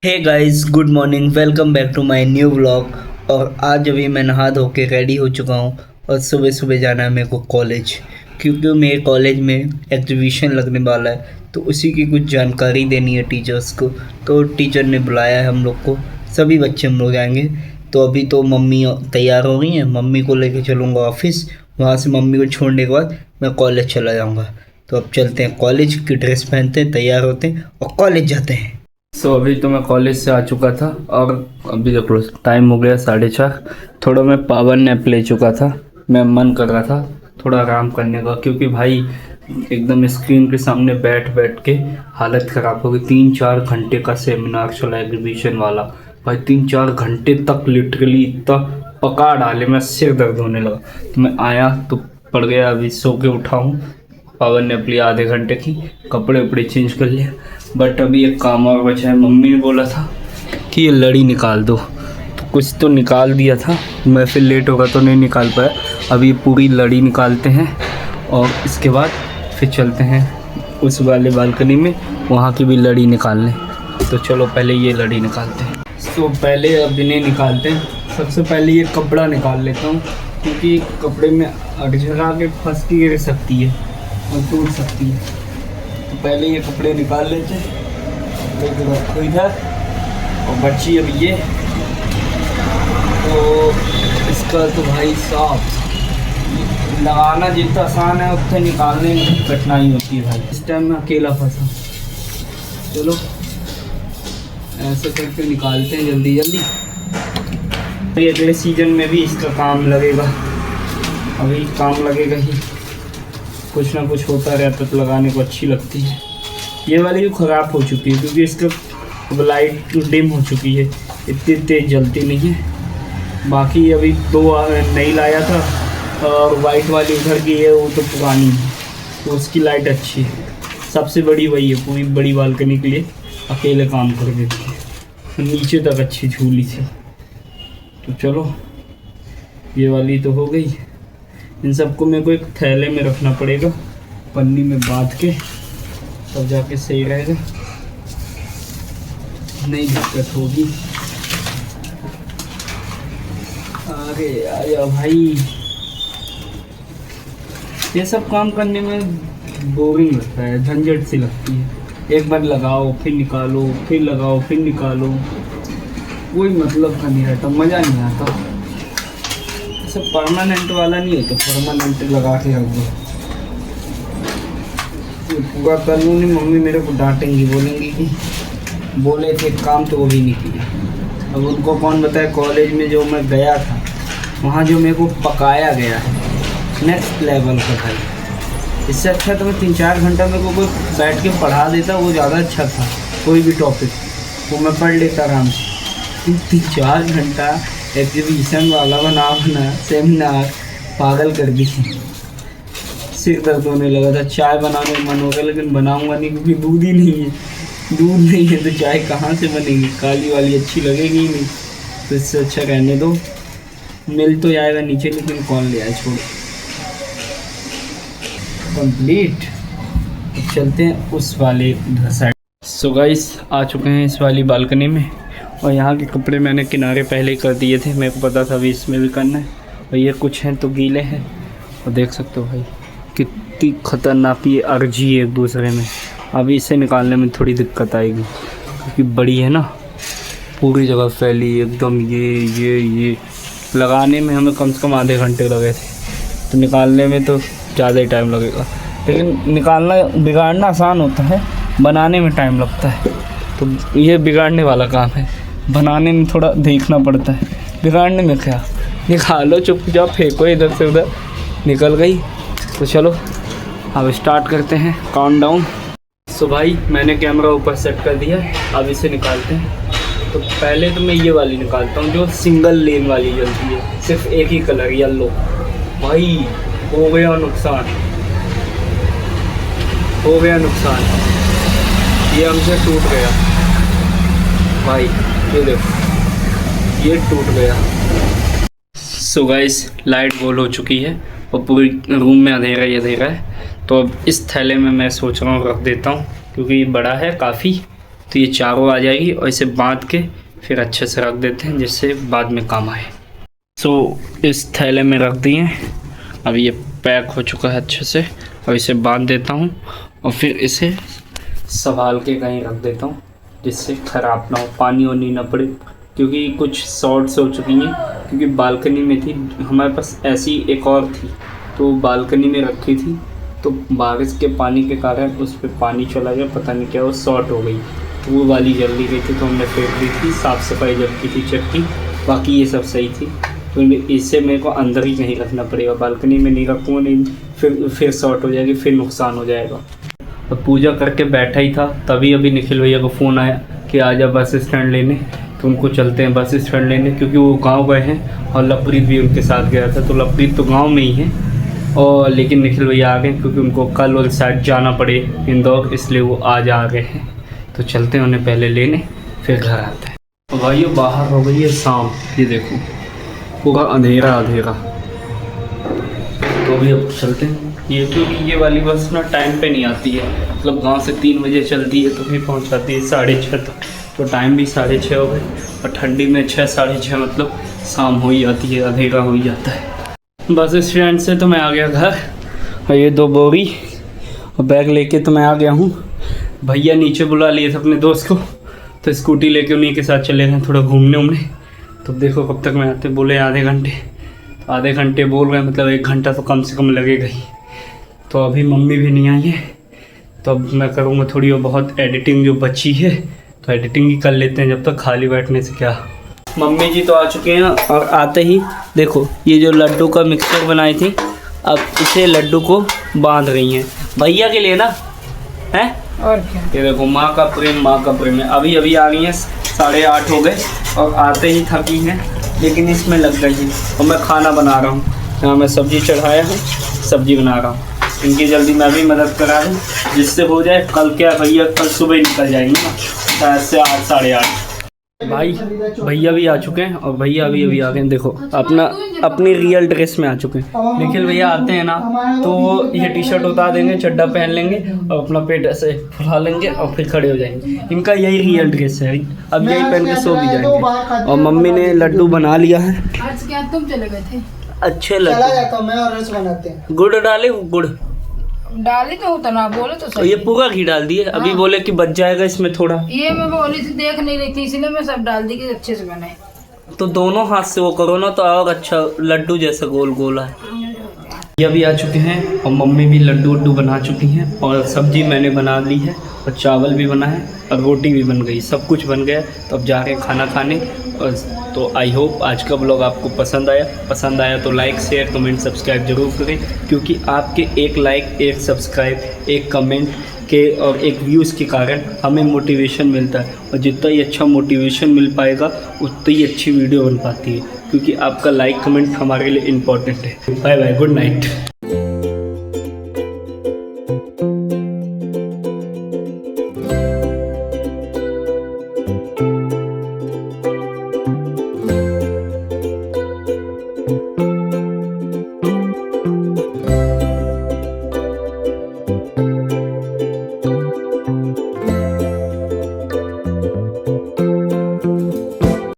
Hey guys, good morning. Welcome back to my new vlog. और आज अभी मैं नहा धो के रेडी हो चुका हूँ और सुबह सुबह जाना है मेरे को कॉलेज, क्योंकि मेरे कॉलेज में एग्जीबिशन लगने वाला है, तो उसी की कुछ जानकारी देनी है टीचर्स को। तो टीचर ने बुलाया है हम लोग को, सभी बच्चे हम लोग आएंगे। तो अभी तो मम्मी तैयार हो गई हैं, मम्मी को लेके चलूँगा ऑफिस, वहाँ से मम्मी को छोड़ने के बाद मैं कॉलेज चला जाऊँगा। तो अब चलते हैं कॉलेज की ड्रेस पहनते हैं, तैयार होते हैं और कॉलेज जाते हैं। अभी तो मैं कॉलेज से आ चुका था और अभी देख लो टाइम हो गया 4:30। थोड़ा मैं पावर नैप ले चुका था। मैं मन कर रहा था थोड़ा आराम करने का, क्योंकि भाई एकदम स्क्रीन के सामने बैठ बैठ के हालत ख़राब हो गई। 3-4 घंटे का सेमिनार चला एग्जीबिशन वाला। भाई 3-4 घंटे तक लिटरली इतना पका डाले, मैं सिर दर्द होने लगा। तो मैं आया तो पड़ गया, अभी सो के उठा हूँ। पावर नैप लिया आधे घंटे की, कपड़े वपड़े चेंज कर लिया। बट अभी एक काम और बचा है। मम्मी ने बोला था कि ये लड़ी निकाल दो, तो कुछ तो निकाल दिया था, मैं फिर लेट होगा तो नहीं निकाल पाया। अभी पूरी लड़ी निकालते हैं और इसके बाद फिर चलते हैं उस वाले बालकनी में, वहाँ की भी लड़ी निकालने। तो चलो पहले ये लड़ी निकालते हैं। तो पहले अब इन्हें निकालते हैं। सबसे पहले ये कपड़ा निकाल लेता हूँ, क्योंकि कपड़े में अड़झरा के फंस के गिर सकती है और टूट सकती है। तो पहले ये कपड़े निकाल लेते हैं, लेके रखो इधर। और बची अब ये, तो इसका तो भाई साहब लगाना जितना आसान है उतना निकालने में कठिनाई होती है भाई। इस टाइम मैं अकेला फंसा। चलो ऐसे करके निकालते हैं जल्दी जल्दी। ये अगले सीजन में भी इसका काम लगेगा, अभी काम लगेगा ही। कुछ ना कुछ होता रहता तो लगाने को अच्छी लगती है। ये वाली भी ख़राब हो चुकी है, क्योंकि इसका लाइट डिम हो चुकी है, इतनी तेज़ जलती नहीं है। बाकी अभी 2 नई लाया था, और वाइट वाली उधर की है, वो तो पुरानी है, तो उसकी लाइट अच्छी है। सबसे बड़ी वही है, पूरी बड़ी बालकनी के लिए अकेले काम कर देती है। तो नीचे तक अच्छी झूली थी। तो चलो ये वाली तो हो गई। इन सबको मेरे को एक थैले में रखना पड़ेगा, पन्नी में बांध के, तब जाके सही रहेगा, नहीं दिक्कत होगी। अरे आया भाई, ये सब काम करने में बोरिंग लगता है, झंझट सी लगती है। एक बार लगाओ फिर निकालो, फिर लगाओ फिर निकालो, कोई मतलब का नहीं रहता, मज़ा नहीं आता। सब परमानेंट वाला नहीं होता, परमानेंट लगा के रख दो। पूरा कर लूँ नहीं, मम्मी मेरे को डांटेंगी, बोलेंगी कि बोले थे काम तो वो भी नहीं किया। अब उनको कौन बताए, कॉलेज में जो मैं गया था वहाँ जो मेरे को पकाया गया है नेक्स्ट लेवल का भाई। इससे अच्छा तो मैं 3-4 घंटा मेरे को कोई बैठ के पढ़ा देता, वो ज़्यादा अच्छा था। कोई भी टॉपिक वो मैं पढ़ लेता आराम से। 3-4 घंटा एग्जीबिशन वाला बना सेमिनार पागल कर दी। सिर दर्द होने लगा था। चाय बनाने का मन हो गया, लेकिन बनाऊंगा नहीं, क्योंकि दूध ही नहीं है। दूध नहीं है तो चाय कहाँ से बनेगी, काली वाली अच्छी लगेगी ही नहीं। तो इससे अच्छा रहने दो, मिल तो जाएगा नीचे, लेकिन कौन ले आए, छोड़ो। कंप्लीट। अब चलते हैं उस वाले उधर साइड। सो गाइस आ चुके हैं इस वाली बालकनी में, और यहाँ के कपड़े मैंने किनारे पहले ही कर दिए थे, मेरे को पता था अभी इसमें भी करना है। और ये कुछ हैं तो गीले हैं, और देख सकते हो भाई कितनी खतरनाक ये अर्जी है एक दूसरे में। अभी इसे निकालने में थोड़ी दिक्कत आएगी, क्योंकि बड़ी है ना, पूरी जगह फैली एकदम। ये लगाने में हमें कम से कम आधे घंटे लगे थे, तो निकालने में तो ज़्यादा ही टाइम लगेगा। लेकिन निकालना बिगाड़ना आसान होता है, बनाने में टाइम लगता है। तो ये बिगाड़ने वाला काम है, बनाने में थोड़ा देखना पड़ता है। बिगाड़ने में क्या, निकालो चुपचाप फेंको इधर से उधर, निकल गई। तो चलो अब स्टार्ट करते हैं काउंटडाउन। सो भाई मैंने कैमरा ऊपर सेट कर दिया, अब इसे निकालते हैं। तो पहले तो मैं ये वाली निकालता हूँ, जो सिंगल लेन वाली जलती है, सिर्फ एक ही कलर येलो। भाई हो गया नुकसान, हो गया नुकसान, ये हमसे टूट गया भाई, ये देखो ये टूट गया। सो गाइस लाइट गोल हो चुकी है और पूरी रूम में अंधेरा ही अंधेरा है। तो अब इस थैले में मैं सोच रहा हूँ रख देता हूँ, क्योंकि ये बड़ा है काफ़ी, तो ये चारों आ जाएगी और इसे बांध के फिर अच्छे से रख देते हैं जिससे बाद में काम आए। सो इस थैले में रख दिए, अब ये पैक हो चुका है अच्छे से। अब इसे बांध देता हूँ और फिर इसे संभाल के कहीं रख देता हूँ जिससे ख़राब ना हो, पानी वानी ना पड़े, क्योंकि कुछ शॉर्ट्स हो चुकी हैं। क्योंकि बालकनी में थी हमारे पास, ऐसी एक और थी तो बालकनी में रखी थी, तो बारिश के पानी के कारण उस पर पानी चला गया, पता नहीं क्या वो शॉर्ट हो गई, तो वो वाली जल दी गई थी, तो हमने फेंक दी थी। साफ़ सफाई जब की थी चेक की, बाकी ये सब सही थी। तो इससे मेरे को अंदर ही कहीं रखना पड़ेगा, बालकनी में नहीं रखूँगा, नहीं फिर शॉर्ट हो जाएगी, फिर नुकसान हो जाएगा। तो पूजा करके बैठा ही था, तभी अभी निखिल भैया को फ़ोन आया कि आजा बस स्टैंड लेने। तो उनको चलते हैं बस स्टैंड लेने, क्योंकि वो गांव गए हैं और लवप्रीत भी उनके साथ गया था। तो लवप्रीत तो गांव में ही है, और लेकिन निखिल भैया आ गए क्योंकि उनको कल उस साइड जाना पड़े इंदौर, इसलिए वो आज आ गए हैं। तो चलते हैं उन्हें पहले लेने, फिर घर आते हैं। तो भाइयों बाहर हो गई है शाम, ये देखो पूरा अंधेरा अंधेरा। तो अभी अब चलते हैं, ये क्योंकि ये वाली बस ना टाइम पे नहीं आती है, मतलब गांव से 3 बजे चलती है तो फिर पहुंचाती है 6:30 तक। तो टाइम भी 6:30 हो गए, और ठंडी में 6 साढ़े 6 मतलब शाम हो ही जाती है, अंधेरा हो ही जाता है। बस स्टैंड से तो मैं आ गया घर, और ये 2 बोरी और बैग लेके तो मैं आ गया हूँ। भैया नीचे बुला लिए थे अपने दोस्त को, तो स्कूटी लेके उन्हीं के साथ चले गए थोड़ा घूमने उमने। तो देखो कब तक मैं आते, बोले आधे घंटे, तो आधे घंटे बोल रहे हैं, मतलब 1 घंटा तो कम से कम लगेगा ही। तो अभी मम्मी भी नहीं आई है, तो अब मैं करूँगा थोड़ी और बहुत एडिटिंग जो बची है, तो एडिटिंग ही कर लेते हैं जब तक, खाली बैठने से क्या। मम्मी जी तो आ चुके हैं, और आते ही देखो ये जो लड्डू का मिक्सचर बनाई थी, अब इसे लड्डू को बांध रही हैं भैया के लिए ना है। और क्या, ये देखो माँ का प्रेम, माँ का प्रेम है। अभी अभी आ गई हैं, 8:30 हो गए, और आते ही थकी हैं, लेकिन इसमें लग गई है। और मैं खाना बना रहा हूँ, यहाँ मैं सब्ज़ी चढ़ाया हूँ, सब्ज़ी बना रहा हूँ। इनकी जल्दी मैं भी मदद करा दूँ, जिससे हो जाए। कल क्या भैया कल सुबह ही निकल जाएंगे ना, शायद से 8 साढ़े 8। भाई भैया भी आ चुके हैं, और भैया अभी अभी आ गए। देखो अपनी रियल ड्रेस में आ चुके हैं। निखिल भैया आते हैं ना तो ये टी शर्ट उतार देंगे, चड्डा पहन लेंगे और अपना पेट ऐसे फुला लेंगे और फिर खड़े हो जाएंगे। इनका यही रियल ड्रेस है, अब यही पहन के सो भी जाएंगे। और मम्मी ने लड्डू बना लिया है। आज क्या तुम चले गए थे? अच्छे लड्डू, चला जाता हूं मैं, और रस बनाते हैं। गुड़ डाले, गुड़ डाली तो होता ना, बोले तो सही। ये पूरा घी डाल दिए, अभी बोले कि बच जाएगा इसमें थोड़ा। ये मैं बोली थी, देख नहीं रही थी, इसलिए मैं सब डाल दी कि अच्छे से बने। तो दोनों हाथ से वो करो ना, तो और अच्छा लड्डू जैसा गोल गोल है। ये भी आ चुके हैं, और मम्मी भी लड्डू वड्डू बना चुकी हैं, और सब्जी मैंने बना ली है, और चावल भी बना है, और रोटी भी बन गई, सब कुछ बन गया। तो अब जाके खाना खाने। और तो आई होप आज का ब्लॉग आपको पसंद आया तो लाइक शेयर कमेंट सब्सक्राइब जरूर करें, क्योंकि आपके एक लाइक, एक सब्सक्राइब, एक कमेंट के और एक व्यूज़ के कारण हमें मोटिवेशन मिलता है, और जितना ही अच्छा मोटिवेशन मिल पाएगा उतनी ही अच्छी वीडियो बन पाती है, क्योंकि आपका लाइक कमेंट हमारे लिए इम्पोर्टेंट है। Bye bye, good night.